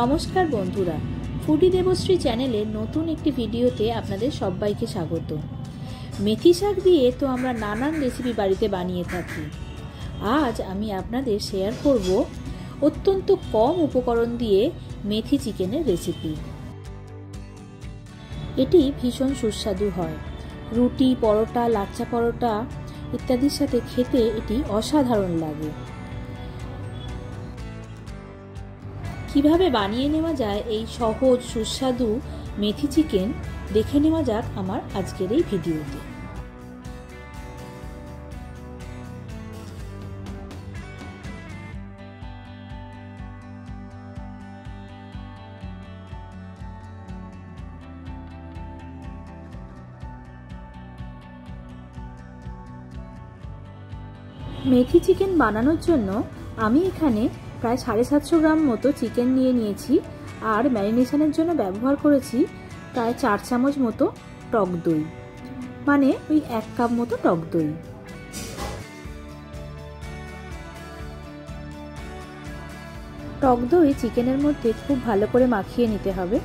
নমস্কার বন্ধুরা, ফুডি দেবশ্রী চ্যানেলের নতুন একটি ভিডিওতে আপনাদের সবাইকে স্বাগত। মেথি শাক দিয়ে তো আমরা নানান রেসিপি বাড়িতে বানিয়ে থাকি। আজ আমি আপনাদের শেয়ার করব অত্যন্ত কম উপকরণ দিয়ে মেথি চিকেনের রেসিপি। এটি ভীষণ সুস্বাদু হয়। রুটি, পরোটা, লাচ্ছা পরোটা ইত্যাদির সাথে খেতে এটি অসাধারণ লাগে। কিভাবে বানিয়ে নেওয়া যায় এই সহজ সুস্বাদু মেথি চিকেন দেখে নেওয়া যাক আমার আজকের এই ভিডিওতে। মেথি চিকেন বানানোর জন্য আমি এখানে প্রায় 750 গ্রাম মতো চিকেন নিয়ে নিয়েছি, আর ম্যারিনেশনের জন্য ব্যবহার করেছি প্রায় 4 চামচ মতো টক দই, মানে ওই 1 কাপ মতো টক দই। টক দই চিকেনের মধ্যে খুব ভালো করে মাখিয়ে নিতে হবে।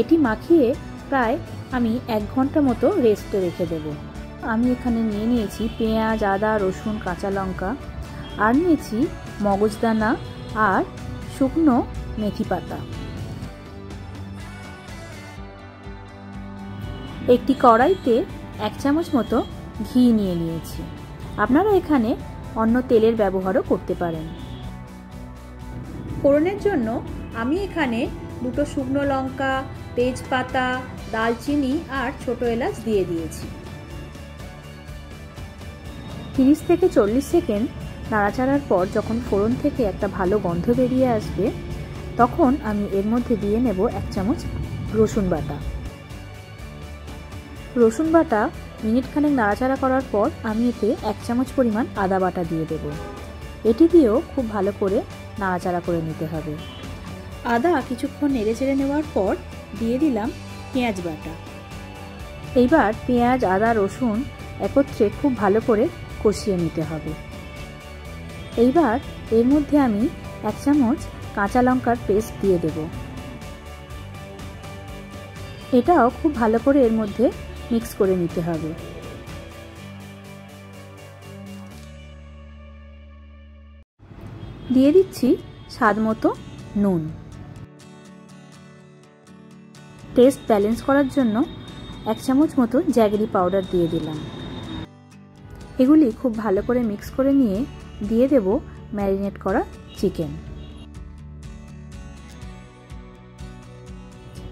এটি মাখিয়ে প্রায় আমি 1 ঘন্টা মতো রেস্টে রেখে দেব। আমি এখানে নিয়েছি পেঁয়াজ, আদা, রসুন, কাঁচা লঙ্কা, আর নিয়েছি মগজদানা আর শুকনো মেথি পাতা। একটি কড়াইতে 1 চামচ মতো ঘি নিয়ে নিয়েছি। আপনারা এখানে অন্য তেলের ব্যবহারও করতে পারেন। ফোড়নের জন্য আমি এখানে 2 শুকনো লঙ্কা, তেজপাতা, দালচিনি আর ছোট এলাচ দিয়ে দিয়েছি। 30 থেকে 40 সেকেন্ড নাড়াচাড়ার পর যখন ফোড়ন থেকে একটা ভালো গন্ধ বেরিয়ে আসবে, তখন আমি এর মধ্যে দিয়ে নেব 1 চামচ রসুন বাটা। রসুন বাটা মিনিটখানেক নাড়াচাড়া করার পর আমি এতে 1 চামচ পরিমাণ আদা বাটা দিয়ে দেব। এটি দিয়েও খুব ভালো করে নাড়াচাড়া করে নিতে হবে। আদা কিছুক্ষণ নেড়েচেড়ে নেওয়ার পর দিয়ে দিলাম পেঁয়াজ বাটা। এইবার পেঁয়াজ, আদা, রসুন একত্রে খুব ভালো করে কষিয়ে নিতে হবে। এইবার এর মধ্যে আমি 1 চামচ কাঁচা লঙ্কার পেস্ট দিয়ে দেব। এটাও খুব ভালো করে এর মধ্যে মিক্স করে নিতে হবে। দিয়ে দিচ্ছি স্বাদ মতো নুন। টেস্ট ব্যালেন্স করার জন্য 1 চামচ মতো জ্যাগরি পাউডার দিয়ে দিলাম। এগুলি খুব ভালো করে মিক্স করে নিয়ে দিয়ে দেব ম্যারিনেট করা চিকেন।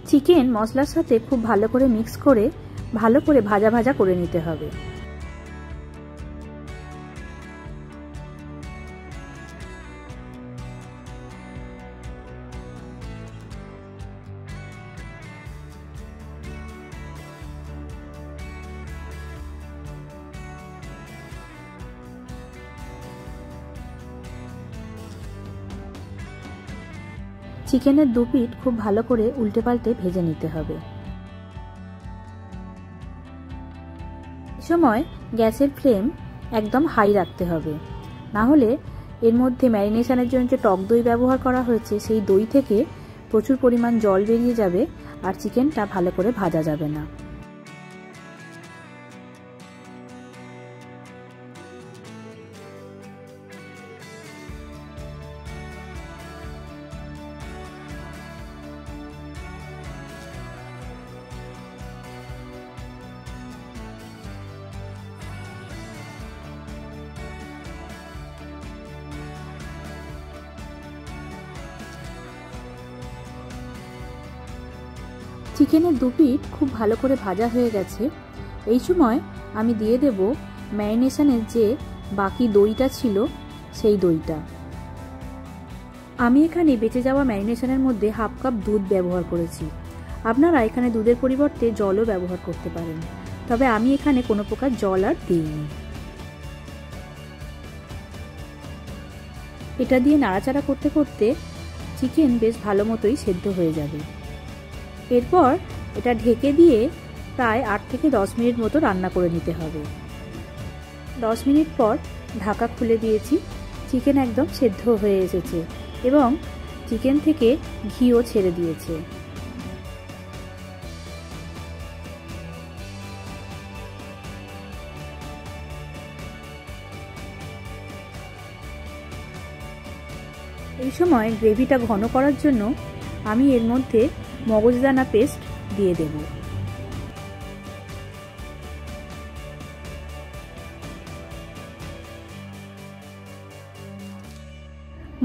চিকেন মশলার সাথে খুব ভালো করে মিক্স করে ভালো করে ভাজা ভাজা করে নিতে হবে। চিকেনের 2 পিঠ খুব ভালো করে উল্টে পাল্টে ভেজে নিতে হবে। এই সময় গ্যাসের ফ্লেম একদম হাই রাখতে হবে, না হলে এর মধ্যে ম্যারিনেশনের জন্য যে টক দই ব্যবহার করা হয়েছে সেই দই থেকে প্রচুর পরিমাণ জল বেরিয়ে যাবে আর চিকেনটা ভালো করে ভাজা যাবে না। চিকেনের 2 পিঠ খুব ভালো করে ভাজা হয়ে গেছে। এই সময় আমি দিয়ে দেব ম্যারিনেশনের যে বাকি দইটা ছিল সেই দইটা। আমি এখানে বেঁচে যাওয়া ম্যারিনেশনের মধ্যে 1/2 কাপ দুধ ব্যবহার করেছি। আপনারা এখানে দুধের পরিবর্তে জলও ব্যবহার করতে পারেন, তবে আমি এখানে কোনো প্রকার জল আর দিইনি। এটা দিয়ে নাড়াচাড়া করতে করতে চিকেন বেশ ভালো মতোই সেদ্ধ হয়ে যাবে। এরপর এটা ঢেকে দিয়ে প্রায় 8 থেকে 10 মিনিট মতো রান্না করে নিতে হবে। 10 মিনিট পর ঢাকা খুলে দিয়েছি। চিকেন একদম সেদ্ধ হয়ে এসেছে এবং চিকেন থেকে ঘিও ছেড়ে দিয়েছে। এই সময় গ্রেভিটা ঘন করার জন্য আমি এর মধ্যে মগজদানা পেস্ট দিয়ে দেব।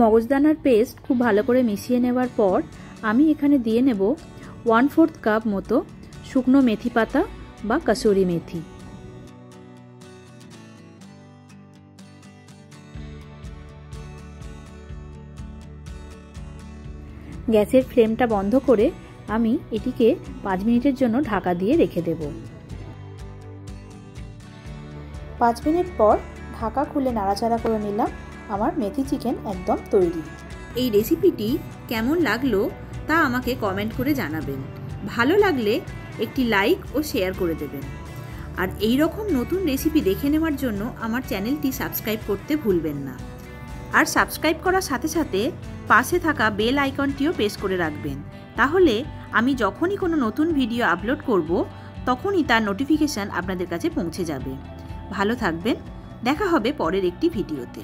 মগজদানার পেস্ট খুব ভালো করে মিশিয়ে নেওয়ার পর আমি এখানে দিয়ে নেব 1/4 কাপ মতো শুকনো মেথি পাতা বা কসুরি মেথি। গ্যাসের ফ্লেমটা বন্ধ করে আমি এটিকে 5 মিনিটের জন্য ঢাকা দিয়ে রেখে দেব। 5 মিনিট পর ঢাকা খুলে নাড়াচাড়া করে নিলাম। আমার মেথি চিকেন একদম তৈরি। এই রেসিপিটি কেমন লাগলো তা আমাকে কমেন্ট করে জানাবেন। ভালো লাগলে একটি লাইক ও শেয়ার করে দেবেন। আর এই রকম নতুন রেসিপি দেখে নেওয়ার জন্য আমার চ্যানেলটি সাবস্ক্রাইব করতে ভুলবেন না। আর সাবস্ক্রাইব করার সাথে সাথে পাশে থাকা বেল আইকনটিও প্রেস করে রাখবেন। তাহলে আমি যখনই কোনো নতুন ভিডিও আপলোড করব তখনই তার নোটিফিকেশান আপনাদের কাছে পৌঁছে যাবে। ভালো থাকবেন। দেখা হবে পরের একটি ভিডিওতে।